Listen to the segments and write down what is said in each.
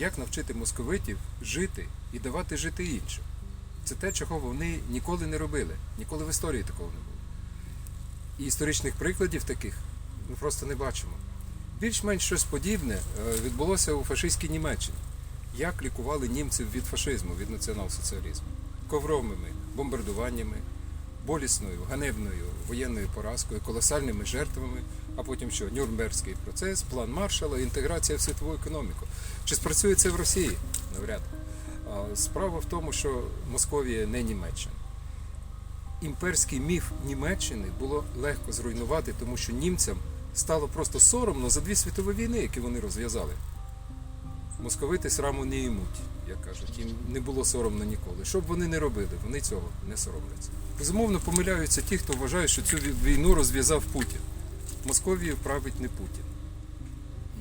Як навчити московитів жити і давати жити іншим? Це те, чого вони ніколи не робили. Ніколи в історії такого не було. І історичних прикладів таких ми просто не бачимо. Більш-менш щось подібне відбулося у фашистській Німеччині. Як лікували німців від фашизму, від націонал-соціалізму? Ковровими бомбардуваннями, болісною, ганебною воєнною поразкою, колосальними жертвами, а потім що? Нюрнберзький процес, план Маршалла, інтеграція в світову економіку. Чи спрацює це в Росії? Навряд. Справа в тому, що Московія не Німеччина. Імперський міф Німеччини було легко зруйнувати, тому що німцям стало просто соромно за 2 світові війни, які вони розв'язали. Московити сраму не ймуть, як кажуть, їм не було соромно ніколи. Що б вони не робили, вони цього не соромляться. Безумовно, помиляються ті, хто вважає, що цю війну розв'язав Путін. Московією править не Путін.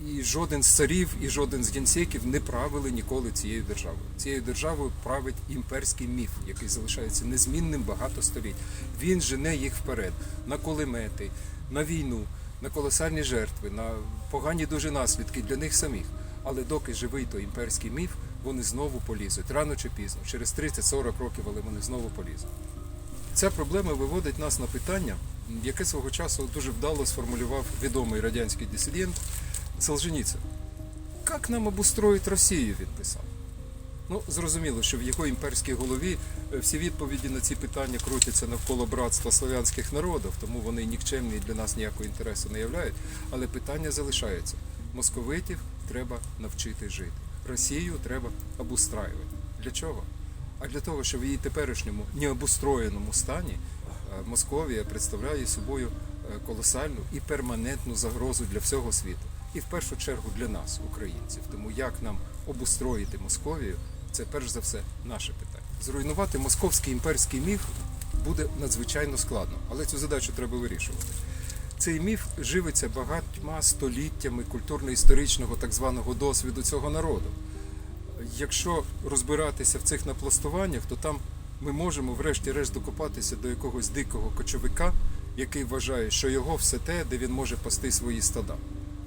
І жоден з царів, і жоден з генсеків не правили ніколи цією державою. Цією державою править імперський міф, який залишається незмінним багато століть. Він жене їх вперед на кулемети, на війну, на колосальні жертви, на погані дуже наслідки для них самих. Але доки живий той імперський міф, вони знову полізуть, рано чи пізно, через 30-40 років, але вони знову полізуть. Ця проблема виводить нас на питання, яке свого часу дуже вдало сформулював відомий радянський дисидент Солженіцин. «Як нам обустроїть Росію?» він писав. Ну, зрозуміло, що в його імперській голові всі відповіді на ці питання крутяться навколо братства славянських народів, тому вони нікчемні і для нас ніякого інтересу не являють. Але питання залишається. Московитів треба навчити жити. Росію треба обустраювати. Для чого? А для того, що в її теперішньому необустроєному стані Московія представляє собою колосальну і перманентну загрозу для всього світу. І в першу чергу для нас, українців. Тому як нам обустроїти Московію, це перш за все наше питання. Зруйнувати московський імперський міф буде надзвичайно складно, але цю задачу треба вирішувати. Цей міф живиться багатьма століттями культурно-історичного так званого досвіду цього народу. Якщо розбиратися в цих напластуваннях, то там ми можемо врешті-решт докопатися до якогось дикого кочовика, який вважає, що його все те, де він може пасти свої стада.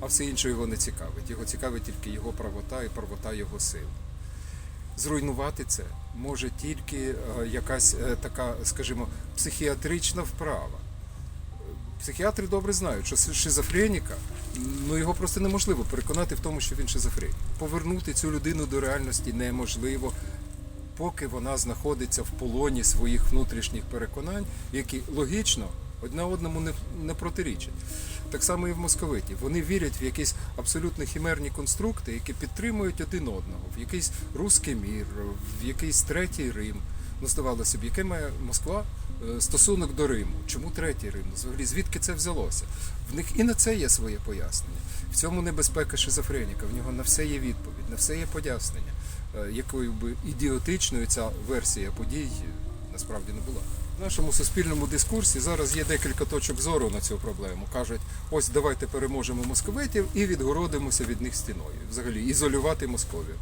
А все інше його не цікавить. Його цікавить тільки його правота і правота його сил. Зруйнувати це може тільки якась така, скажімо, психіатрична вправа. Психіатри добре знають, що шизофреніка, його просто неможливо переконати в тому, що він шизофренік. Повернути цю людину до реальності неможливо, поки вона знаходиться в полоні своїх внутрішніх переконань, які логічно одне одному не протирічать. Так само і в московитів. Вони вірять в якісь абсолютно химерні конструкти, які підтримують один одного, в якийсь руський мір, в якийсь третій Рим. Ну, здавалося б, яке має Москва стосунок до Риму? Чому третій Рим? Взагалі, звідки це взялося? В них і на це є своє пояснення. В цьому небезпека шизофреніка, в нього на все є відповідь, на все є пояснення. Якою би ідіотичною ця версія подій насправді не була. В нашому суспільному дискурсі зараз є декілька точок зору на цю проблему. Кажуть, ось давайте переможемо московитів і відгородимося від них стіною. Взагалі, ізолювати Московію.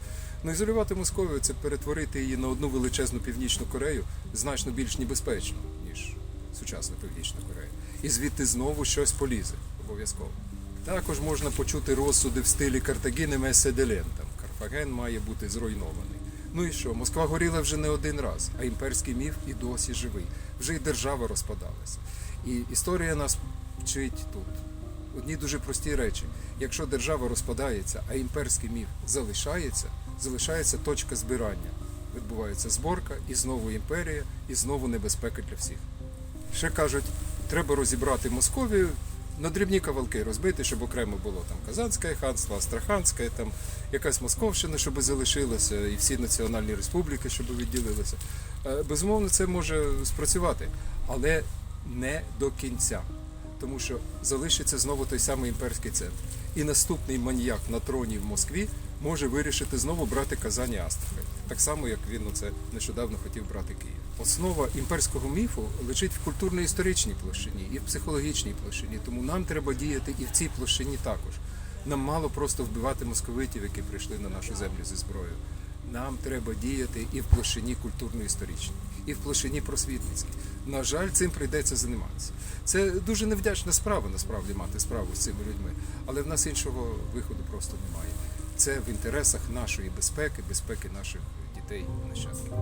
Ізолювати Московію – це перетворити її на одну величезну Північну Корею, значно більш небезпечно, ніж сучасна Північна Корея. І звідти знову щось полізе, обов'язково. Також можна почути розсуди в стилі Картагіни Месе де Лента. Карфаген має бути зруйнований. Ну і що? Москва горіла вже не один раз, а імперський міф і досі живий. Вже й держава розпадалася. І історія нас вчить тут. Одні дуже прості речі. Якщо держава розпадається, а імперський міф залишається точка збирання. Відбувається зборка, і знову імперія, і знову небезпека для всіх. Ще кажуть, треба розібрати Московію, на дрібні кавалки розбити, щоб окремо було там Казанське ханство, Астраханське, там якась Московщина, щоб залишилася, і всі національні республіки, щоб відділилися. Безумовно, це може спрацювати, але не до кінця. Тому що залишиться знову той самий імперський центр. І наступний маніяк на троні в Москві може вирішити знову брати Казань і Астрахань. Так само, як він оце нещодавно хотів брати Київ. Основа імперського міфу лежить в культурно-історичній площині і в психологічній площині. Тому нам треба діяти і в цій площині також. Нам мало просто вбивати московитів, які прийшли на нашу землю зі зброєю. Нам треба діяти і в площині культурно-історичній, і в площині просвітницькій. На жаль, цим прийдеться займатися. Це дуже невдячна справа, насправді, мати справу з цими людьми. Але в нас іншого виходу просто немає. це в інтересах нашої безпеки, безпеки наших дітей і нащадків.